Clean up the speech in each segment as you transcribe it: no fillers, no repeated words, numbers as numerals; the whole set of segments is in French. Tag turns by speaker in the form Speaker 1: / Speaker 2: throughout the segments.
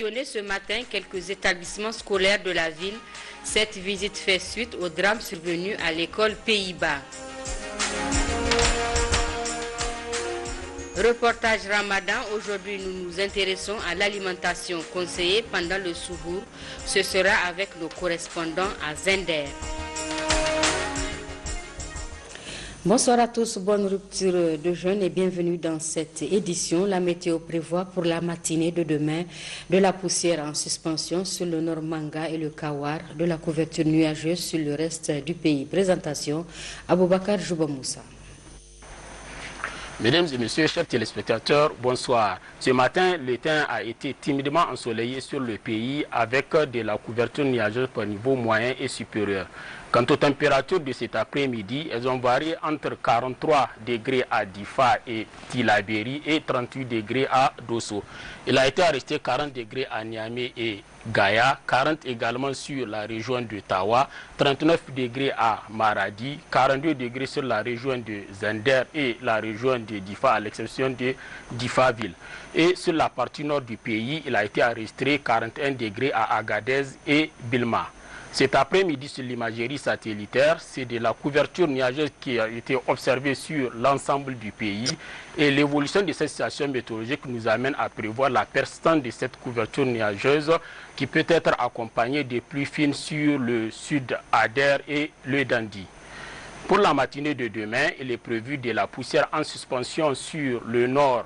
Speaker 1: Ce matin, quelques établissements scolaires de la ville. Cette visite fait suite au drame survenu à l'école Pays-Bas. Reportage Ramadan, aujourd'hui nous nous intéressons à l'alimentation conseillée pendant le souhour. Ce sera avec nos correspondants à Zender. Bonsoir à tous, bonne rupture de jeûne et bienvenue dans cette édition. La météo prévoit pour la matinée de demain de la poussière en suspension sur le nord Manga et le Kawar, de la couverture nuageuse sur le reste du pays. Présentation, Aboubakar Joubamoussa.
Speaker 2: Mesdames et messieurs, chers téléspectateurs, bonsoir. Ce matin, le temps a été timidement ensoleillé sur le pays avec de la couverture nuageuse par niveau moyen et supérieur. Quant aux températures de cet après-midi, elles ont varié entre 43 degrés à Difa et Tilaberi et 38 degrés à Dosso. Il a été arrêté 40 degrés à Niamey et Gaïa, 40 également sur la région de Tawa, 39 degrés à Maradi, 42 degrés sur la région de Zender et la région de Difa, à l'exception de Difa-Ville. Et sur la partie nord du pays, il a été enregistré 41 degrés à Agadez et Bilma. Cet après-midi sur l'imagerie satellitaire, c'est de la couverture nuageuse qui a été observée sur l'ensemble du pays et l'évolution de cette situation météorologique nous amène à prévoir la persistance de cette couverture nuageuse qui peut être accompagnée de pluies fines sur le sud Ader et le Dandi. Pour la matinée de demain, il est prévu de la poussière en suspension sur le nord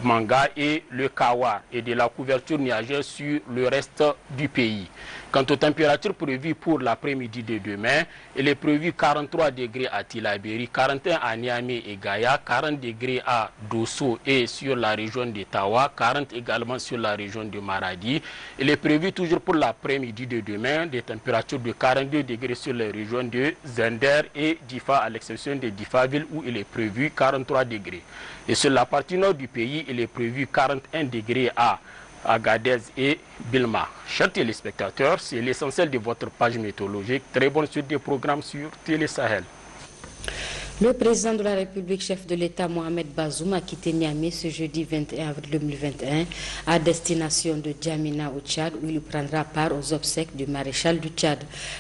Speaker 2: Manga et le Kawar et de la couverture nuageuse sur le reste du pays. Quant aux températures prévues pour l'après-midi de demain, il est prévu 43 degrés à Tilaberi, 41 à Niamey et Gaïa, 40 degrés à Dosso et sur la région de Tawa, 40 également sur la région de Maradi. Il est prévu toujours pour l'après-midi de demain des températures de 42 degrés sur les régions de Zender et Difa, à l'exception de Difa-Ville où il est prévu 43 degrés. Et sur la partie nord du pays, il est prévu 41 degrés à Agadez et Bilma. Chers téléspectateurs, c'est l'essentiel de votre page météorologique. Très bonne suite des programmes sur Télé Sahel.
Speaker 1: Le président de la République, chef de l'État Mohamed Bazoum, a quitté Niamey ce jeudi 21 avril 2021 à destination de Djamena au Tchad où il prendra part aux obsèques du maréchal du Tchad.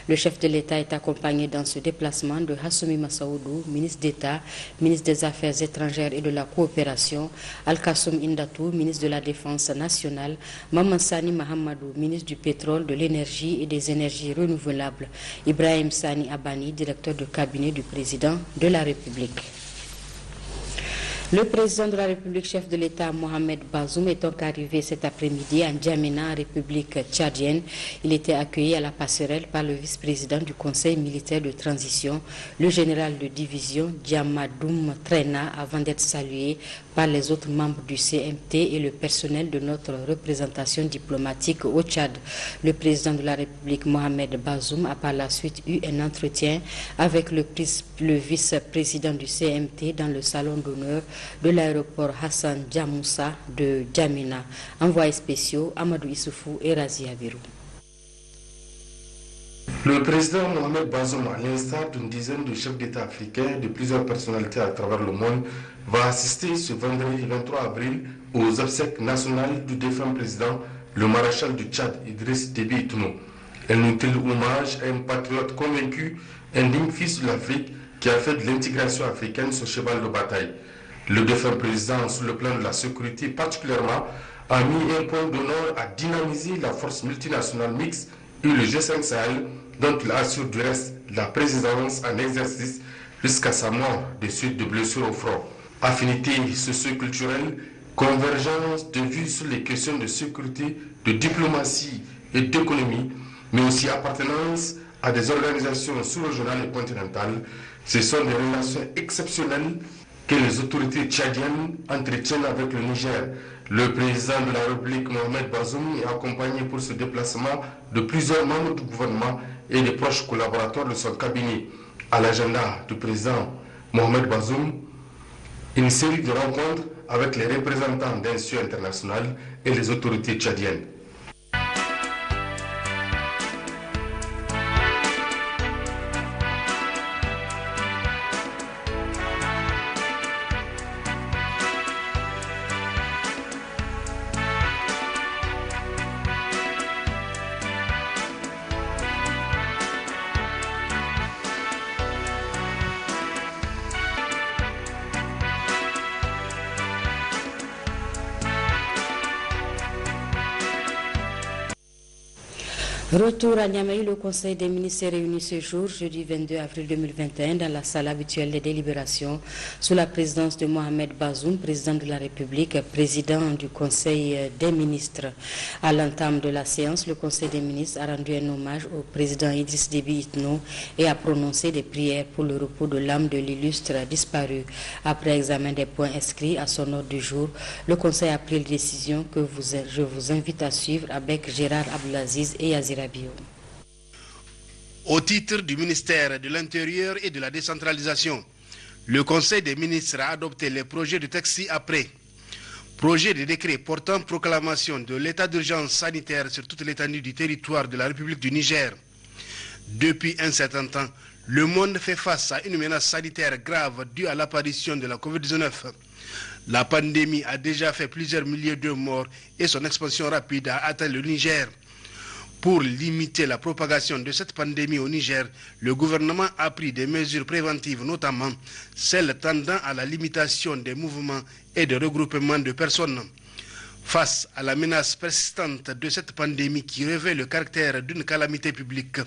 Speaker 1: Le chef de l'État est accompagné dans ce déplacement de Hassoumi Massaoudou, ministre d'État, ministre des Affaires étrangères et de la coopération, Al-Kassoum Indatou, ministre de la Défense nationale, Mamansani Mahamadou, ministre du pétrole, de l'énergie et des énergies renouvelables, Ibrahim Sani Abani, directeur de cabinet du président de la République. Le président de la République, chef de l'État Mohamed Bazoum, est donc arrivé cet après-midi à N'Djamena, République tchadienne. Il était accueilli à la passerelle par le vice-président du Conseil militaire de transition, le général de division Diamadoum Trena, avant d'être salué par les autres membres du CMT et le personnel de notre représentation diplomatique au Tchad. Le président de la République, Mohamed Bazoum, a par la suite eu un entretien avec le vice-président du CMT dans le salon d'honneur de l'aéroport Hassan Djamoussa de Djamena. Envoyés spéciaux, Amadou Issoufou et Razi Abirou.
Speaker 3: Le président Mohamed Bazoum, à l'instar d'une dizaine de chefs d'État africains de plusieurs personnalités à travers le monde, va assister ce vendredi 23 avril aux obsèques nationales du défunt président, le maréchal du Tchad, Idriss Déby Itno. Un inutile hommage à un patriote convaincu, un digne fils de l'Afrique qui a fait de l'intégration africaine son cheval de bataille. Le défunt président, sur le plan de la sécurité particulièrement, a mis un point d'honneur à dynamiser la force multinationale mixte et le G5 Sahel, dont il assure du reste la présidence en exercice jusqu'à sa mort de suite de blessures au front. Affinité socio-culturelle, convergence de vues sur les questions de sécurité, de diplomatie et d'économie, mais aussi appartenance à des organisations sous-régionales et continentales, ce sont des relations exceptionnelles que les autorités tchadiennes entretiennent avec le Niger. Le président de la République, Mohamed Bazoum, est accompagné pour ce déplacement de plusieurs membres du gouvernement et des proches collaborateurs de son cabinet. À l'agenda du président Mohamed Bazoum, une série de rencontres avec les représentants d'institutions internationales et les autorités tchadiennes.
Speaker 1: Retour à Niamey, le Conseil des ministres est réuni ce jour, jeudi 22 avril 2021, dans la salle habituelle des délibérations, sous la présidence de Mohamed Bazoum, président de la République, président du Conseil des ministres. À l'entame de la séance, le Conseil des ministres a rendu un hommage au président Idriss Déby Itno et a prononcé des prières pour le repos de l'âme de l'illustre disparu. Après examen des points inscrits à son ordre du jour, le Conseil a pris une décision que je vous invite à suivre avec Gérard Abdelaziz et Yazira.
Speaker 4: Au titre du ministère de l'Intérieur et de la décentralisation, le Conseil des ministres a adopté les projets de texte ci-après. Projet de décret portant proclamation de l'état d'urgence sanitaire sur toute l'étendue du territoire de la République du Niger. Depuis un certain temps, le monde fait face à une menace sanitaire grave due à l'apparition de la COVID-19. La pandémie a déjà fait plusieurs milliers de morts et son expansion rapide a atteint le Niger. Pour limiter la propagation de cette pandémie au Niger, le gouvernement a pris des mesures préventives, notamment celles tendant à la limitation des mouvements et de regroupements de personnes. Face à la menace persistante de cette pandémie qui revêt le caractère d'une calamité publique,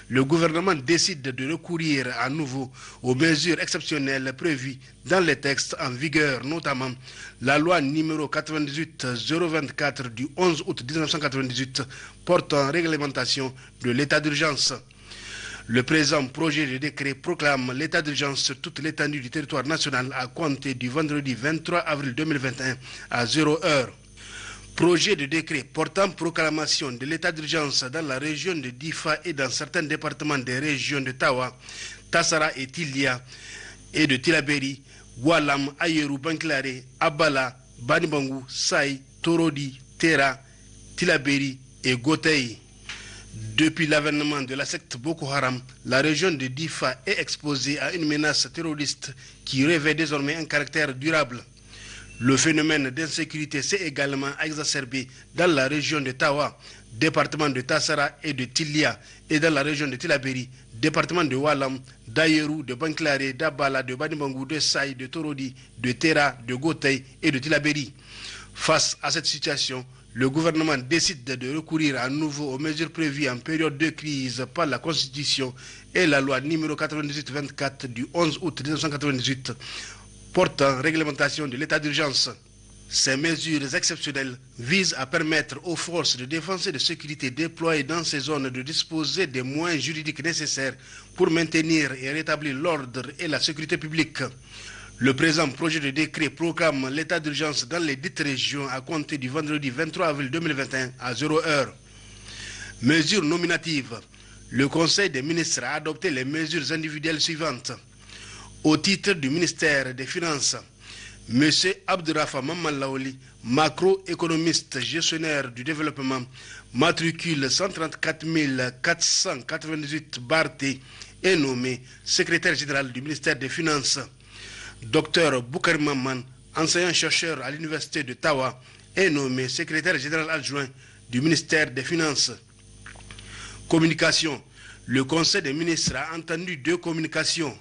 Speaker 4: le gouvernement décide de recourir à nouveau aux mesures exceptionnelles prévues dans les textes en vigueur, notamment la loi numéro 98-024 du 11 août 1998 portant réglementation de l'état d'urgence. Le présent projet de décret proclame l'état d'urgence sur toute l'étendue du territoire national à compter du vendredi 23 avril 2021 à 0h. Projet de décret portant proclamation de l'état d'urgence dans la région de Difa et dans certains départements des régions de Tawa, Tassara et Tilia et de Tilaberi, Walam, Ayeru, Banklare, Abala, Banibangu, Saï, Torodi, Tera, Tilaberi et Gotei. Depuis l'avènement de la secte Boko Haram, la région de Difa est exposée à une menace terroriste qui revêt désormais un caractère durable. Le phénomène d'insécurité s'est également exacerbé dans la région de Tawa, département de Tassara et de Tilia, et dans la région de Tilaberi, département de Walam, d'Ayeru, de Banklare, d'Abala, de Banibangu, de Saï, de Torodi, de Tera, de Gotei et de Tilaberi. Face à cette situation, le gouvernement décide de recourir à nouveau aux mesures prévues en période de crise par la Constitution et la loi numéro 98-24 du 11 août 1998 portant réglementation de l'état d'urgence. Ces mesures exceptionnelles visent à permettre aux forces de défense et de sécurité déployées dans ces zones de disposer des moyens juridiques nécessaires pour maintenir et rétablir l'ordre et la sécurité publique. Le présent projet de décret proclame l'état d'urgence dans les dites régions à compter du vendredi 23 avril 2021 à 0h. Mesures nominatives. Le Conseil des ministres a adopté les mesures individuelles suivantes. Au titre du ministère des Finances, M. Abdurrafa Mamman-Laoli, macroéconomiste gestionnaire du développement, matricule 134 498-T, est nommé secrétaire général du ministère des Finances. Dr Boukar Mamman, enseignant-chercheur à l'université de Tawa, est nommé secrétaire général adjoint du ministère des Finances. Communication. Le Conseil des ministres a entendu deux communications.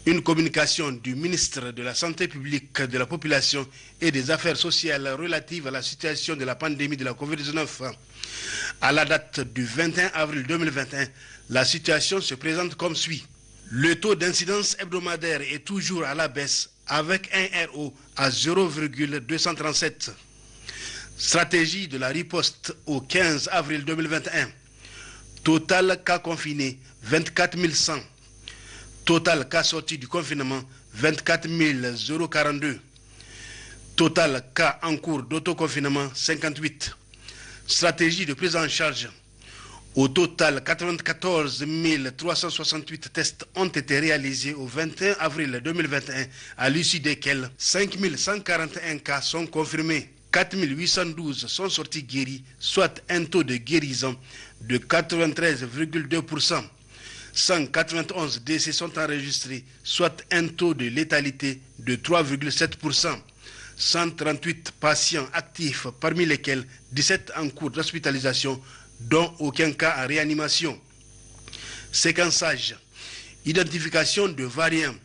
Speaker 4: Une communication du ministre de la Santé publique, de la Population et des Affaires sociales relative à la situation de la pandémie de la COVID-19. À la date du 21 avril 2021, la situation se présente comme suit. Le taux d'incidence hebdomadaire est toujours à la baisse avec un RO à 0,237. Stratégie de la riposte au 15 avril 2021. Total cas confinés 24 100. Total cas sortis du confinement, 24 042. Total cas en cours d'autoconfinement, 58. Stratégie de prise en charge. Au total, 94 368 tests ont été réalisés au 21 avril 2021, à l'issue desquels 5 141 cas sont confirmés. 4 812 sont sortis guéris, soit un taux de guérison de 93,2%. 191 décès sont enregistrés, soit un taux de létalité de 3,7%. 138 patients actifs, parmi lesquels 17 en cours d'hospitalisation, dont aucun cas en réanimation. Séquençage. Identification de variants.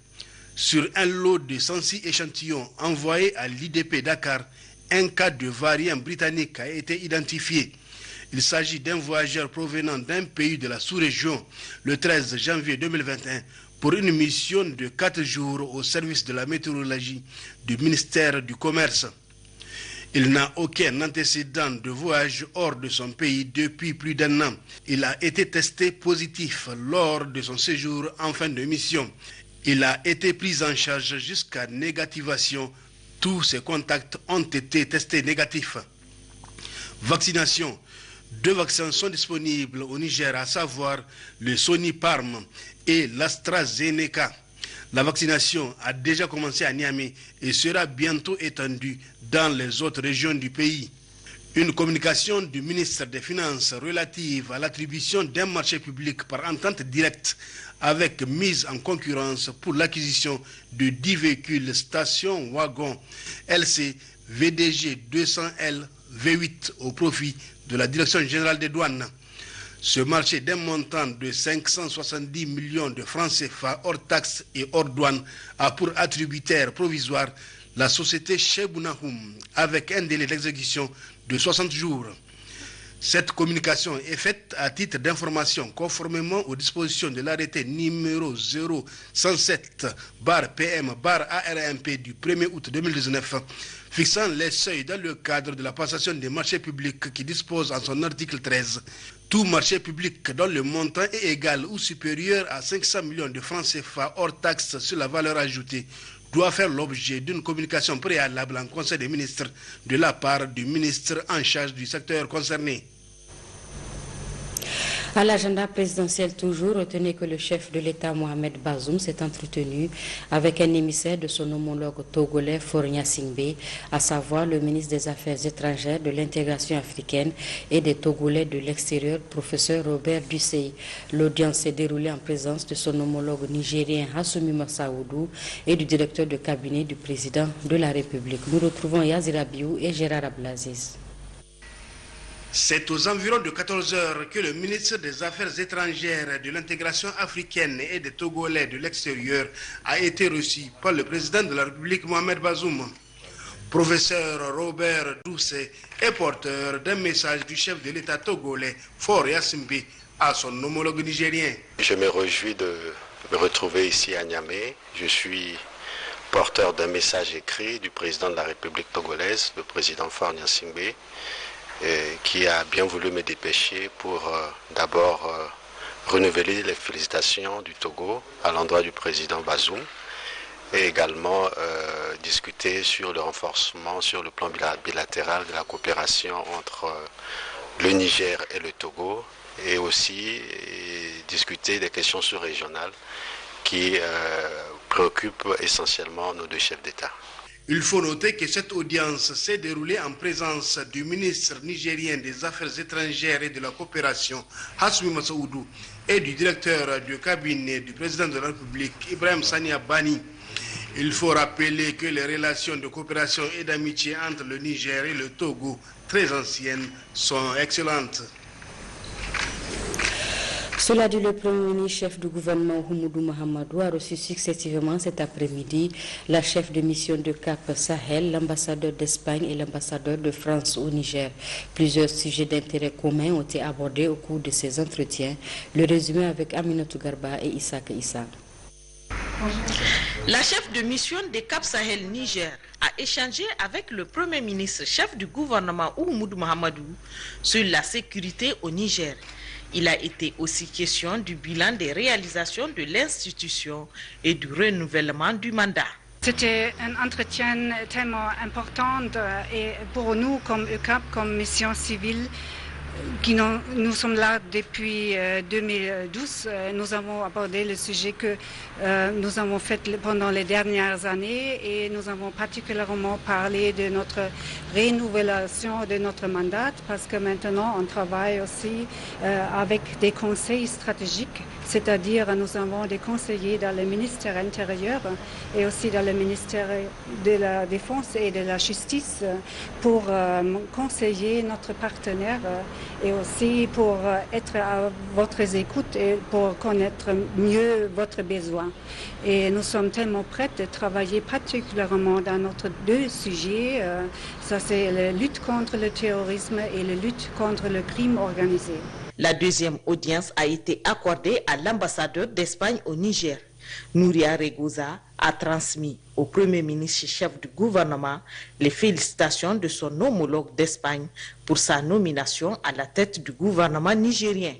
Speaker 4: Sur un lot de 106 échantillons envoyés à l'IDP Dakar, un cas de variant britannique a été identifié. Il s'agit d'un voyageur provenant d'un pays de la sous-région le 13 janvier 2021 pour une mission de 4 jours au service de la météorologie du ministère du Commerce. Il n'a aucun antécédent de voyage hors de son pays depuis plus d'1 an. Il a été testé positif lors de son séjour en fin de mission. Il a été pris en charge jusqu'à négativation. Tous ses contacts ont été testés négatifs. Vaccination. 2 vaccins sont disponibles au Niger, à savoir le Soniparm et l'AstraZeneca. La vaccination a déjà commencé à Niamey et sera bientôt étendue dans les autres régions du pays. Une communication du ministre des Finances relative à l'attribution d'un marché public par entente directe avec mise en concurrence pour l'acquisition de 10 véhicules station wagon LC VDG 200L V8 au profit de la Direction générale des douanes. Ce marché d'un montant de 570 millions de francs CFA hors taxes et hors douane a pour attributaire provisoire la société Chebounahoum avec un délai d'exécution de 60 jours. Cette communication est faite à titre d'information conformément aux dispositions de l'arrêté numéro 0107/PM/ARMP du 1er août 2019 fixant les seuils dans le cadre de la passation des marchés publics qui dispose en son article 13. Tout marché public dont le montant est égal ou supérieur à 500 millions de francs CFA hors taxe sur la valeur ajoutée doit faire l'objet d'une communication préalable en Conseil des ministres de la part du ministre en charge du secteur concerné.
Speaker 1: À l'agenda présidentiel toujours, retenez que le chef de l'État Mohamed Bazoum s'est entretenu avec un émissaire de son homologue togolais Faure Gnassingbé, à savoir le ministre des Affaires étrangères, de l'intégration africaine et des Togolais de l'extérieur, professeur Robert Dussey. L'audience s'est déroulée en présence de son homologue nigérien Hassoumi Massaoudou et du directeur de cabinet du président de la République. Nous retrouvons Yazira Biou et Gérard Ablaziz.
Speaker 4: C'est aux environs de 14 heures que le ministre des Affaires étrangères, de l'intégration africaine et des Togolais de l'extérieur a été reçu par le président de la République Mohamed Bazoum. Professeur Robert Dussey est porteur d'un message du chef de l'État togolais Faure Gnassingbé à son homologue nigérien.
Speaker 5: Je me réjouis de me retrouver ici à Niamey. Je suis porteur d'un message écrit du président de la République togolaise, le président Faure Gnassingbé, qui a bien voulu me dépêcher pour d'abord renouveler les félicitations du Togo à l'endroit du président Bazoum et également discuter sur le renforcement sur le plan bilatéral de la coopération entre le Niger et le Togo et aussi discuter des questions sous-régionales qui préoccupent essentiellement nos 2 chefs d'État.
Speaker 4: Il faut noter que cette audience s'est déroulée en présence du ministre nigérien des Affaires étrangères et de la coopération, Hassoumi Massaoudou, et du directeur du cabinet du président de la République, Ibrahim Sania Bani. Il faut rappeler que les relations de coopération et d'amitié entre le Niger et le Togo, très anciennes, sont excellentes.
Speaker 1: Cela dit, le Premier ministre, chef du gouvernement Oumoudou Mahamadou, a reçu successivement cet après-midi la chef de mission de Cap Sahel, l'ambassadeur d'Espagne et l'ambassadeur de France au Niger. Plusieurs sujets d'intérêt commun ont été abordés au cours de ces entretiens. Le résumé avec Aminatou Garba et Issaka Issa.
Speaker 6: La chef de mission de Cap Sahel Niger a échangé avec le Premier ministre, chef du gouvernement Oumoudou Mahamadou, sur la sécurité au Niger. Il a été aussi question du bilan des réalisations de l'institution et du renouvellement du mandat.
Speaker 7: C'était un entretien tellement important et pour nous comme ECAP, comme mission civile, nous sommes là depuis 2012. Nous avons abordé le sujet que nous avons fait pendant les dernières années et nous avons particulièrement parlé de notre renouvelation de notre mandat parce que maintenant on travaille aussi avec des conseils stratégiques, c'est-à-dire nous avons des conseillers dans le ministère intérieur et aussi dans le ministère de la Défense et de la Justice pour conseiller notre partenaire et aussi pour être à votre écoute et pour connaître mieux votre besoin. Et nous sommes tellement prêts de travailler particulièrement dans notre deux sujets. Ça, c'est la lutte contre le terrorisme et la lutte contre le crime organisé.
Speaker 6: La deuxième audience a été accordée à l'ambassadeur d'Espagne au Niger. Nouria Regoza a transmis au Premier ministre chef du gouvernement les félicitations de son homologue d'Espagne pour sa nomination à la tête du gouvernement nigérien.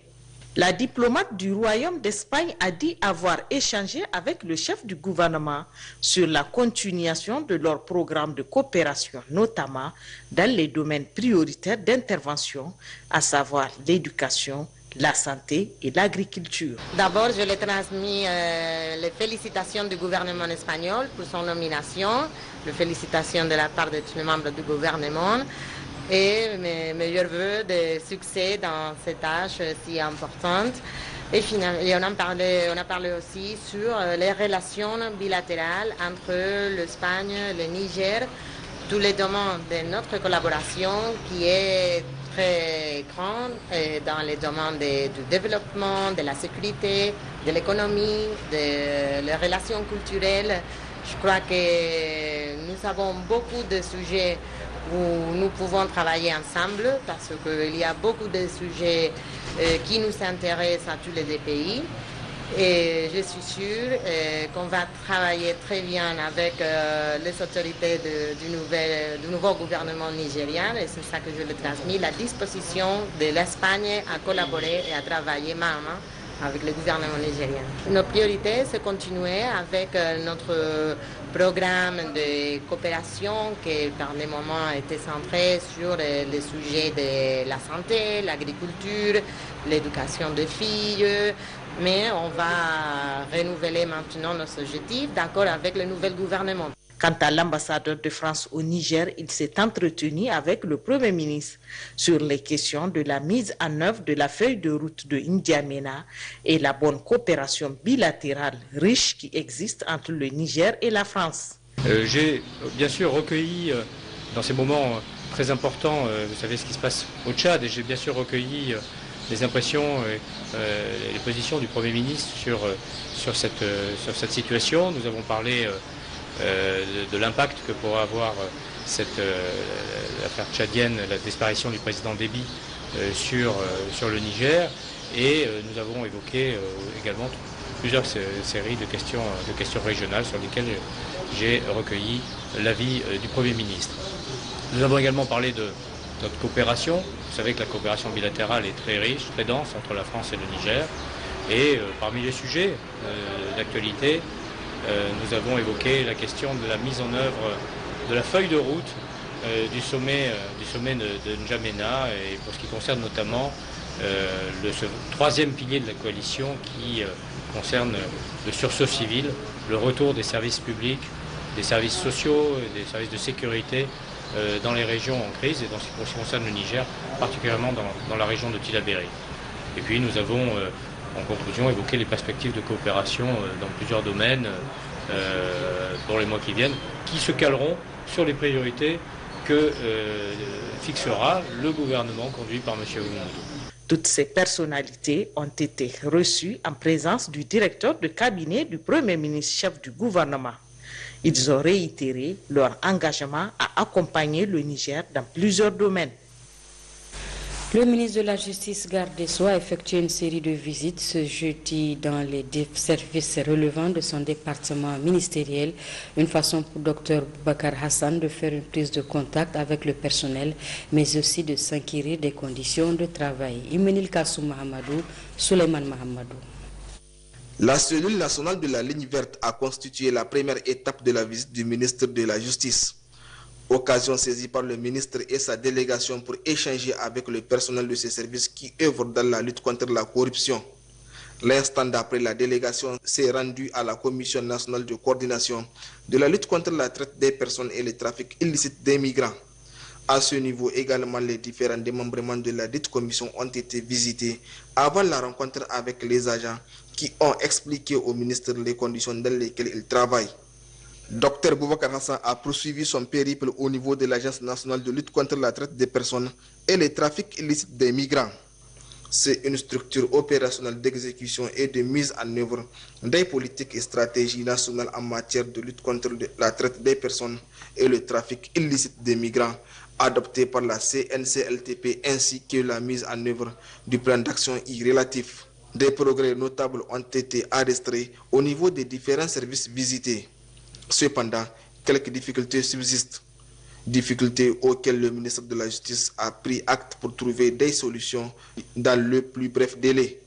Speaker 6: La diplomate du Royaume d'Espagne a dit avoir échangé avec le chef du gouvernement sur la continuation de leur programme de coopération, notamment dans les domaines prioritaires d'intervention, à savoir l'éducation, la santé et l'agriculture.
Speaker 8: D'abord, je lui ai transmis les félicitations du gouvernement espagnol pour son nomination, les félicitations de la part de tous les membres du gouvernement et mes meilleurs voeux de succès dans cette tâche si importante. Et finalement, on a parlé aussi sur les relations bilatérales entre l'Espagne et le Niger, tous les domaines de notre collaboration qui est très grande dans les domaines du développement, de la sécurité, de l'économie, des relations culturelles. Je crois que nous avons beaucoup de sujets où nous pouvons travailler ensemble parce qu'il y a beaucoup de sujets qui nous intéressent à tous les deux pays. Et je suis sûre qu'on va travailler très bien avec les autorités du nouveau gouvernement nigérien. Et c'est ça que je le transmets, la disposition de l'Espagne à collaborer et à travailler main à main avec le gouvernement nigérien. Nos priorités, c'est continuer avec notre programme de coopération qui par des moments était centré sur les sujets de la santé, l'agriculture, l'éducation des filles, mais on va renouveler maintenant nos objectifs d'accord avec le nouvel gouvernement.
Speaker 6: Quant à l'ambassadeur de France au Niger, il s'est entretenu avec le Premier ministre sur les questions de la mise en œuvre de la feuille de route de N'Djamena et la bonne coopération bilatérale riche qui existe entre le Niger et la France.
Speaker 9: J'ai bien sûr recueilli dans ces moments très importants, vous savez ce qui se passe au Tchad, et j'ai bien sûr recueilli les impressions et les positions du Premier ministre sur cette situation. Nous avons parlé de l'impact que pourra avoir l'affaire tchadienne, la disparition du président Déby sur le Niger, et nous avons évoqué également plusieurs séries de questions régionales sur lesquelles j'ai recueilli l'avis du Premier ministre. Nous avons également parlé de notre coopération. Vous savez que la coopération bilatérale est très riche, très dense entre la France et le Niger, et parmi les sujets d'actualité, nous avons évoqué la question de la mise en œuvre de la feuille de route du sommet de N'Djamena, et pour ce qui concerne notamment ce troisième pilier de la coalition qui concerne le sursaut civil, le retour des services publics, des services sociaux, des services de sécurité dans les régions en crise, et dans ce qui concerne le Niger, particulièrement dans la région de Tillabéri. Et puis nous avons en conclusion, évoquer les perspectives de coopération dans plusieurs domaines pour les mois qui viennent, qui se caleront sur les priorités que fixera le gouvernement conduit par M. Oumoudou.
Speaker 6: Toutes ces personnalités ont été reçues en présence du directeur de cabinet du Premier ministre chef du gouvernement. Ils ont réitéré leur engagement à accompagner le Niger dans plusieurs domaines.
Speaker 1: Le ministre de la Justice, garde des Sceaux, a effectué une série de visites ce jeudi dans les services relevant de son département ministériel. Une façon pour Dr Boubacar Hassan de faire une prise de contact avec le personnel, mais aussi de s'inquiéter des conditions de travail. Imenil Kassou Mahamadou, Suleiman Mahamadou.
Speaker 10: La cellule nationale de la ligne verte a constitué la première étape de la visite du ministre de la Justice. Occasion saisie par le ministre et sa délégation pour échanger avec le personnel de ces services qui œuvrent dans la lutte contre la corruption. L'instant d'après, la délégation s'est rendue à la Commission nationale de coordination de la lutte contre la traite des personnes et le trafic illicite des migrants. À ce niveau également, les différents démembrements de la dite commission ont été visités avant la rencontre avec les agents qui ont expliqué au ministre les conditions dans lesquelles ils travaillent. Dr Boubacar Hassan a poursuivi son périple au niveau de l'Agence nationale de lutte contre la traite des personnes et le trafic illicite des migrants. C'est une structure opérationnelle d'exécution et de mise en œuvre des politiques et stratégies nationales en matière de lutte contre la traite des personnes et le trafic illicite des migrants, adoptée par la CNCLTP, ainsi que la mise en œuvre du plan d'action y relatif. Des progrès notables ont été enregistrés au niveau des différents services visités. Cependant, quelques difficultés subsistent, difficultés auxquelles le ministre de la Justice a pris acte pour trouver des solutions dans le plus bref délai.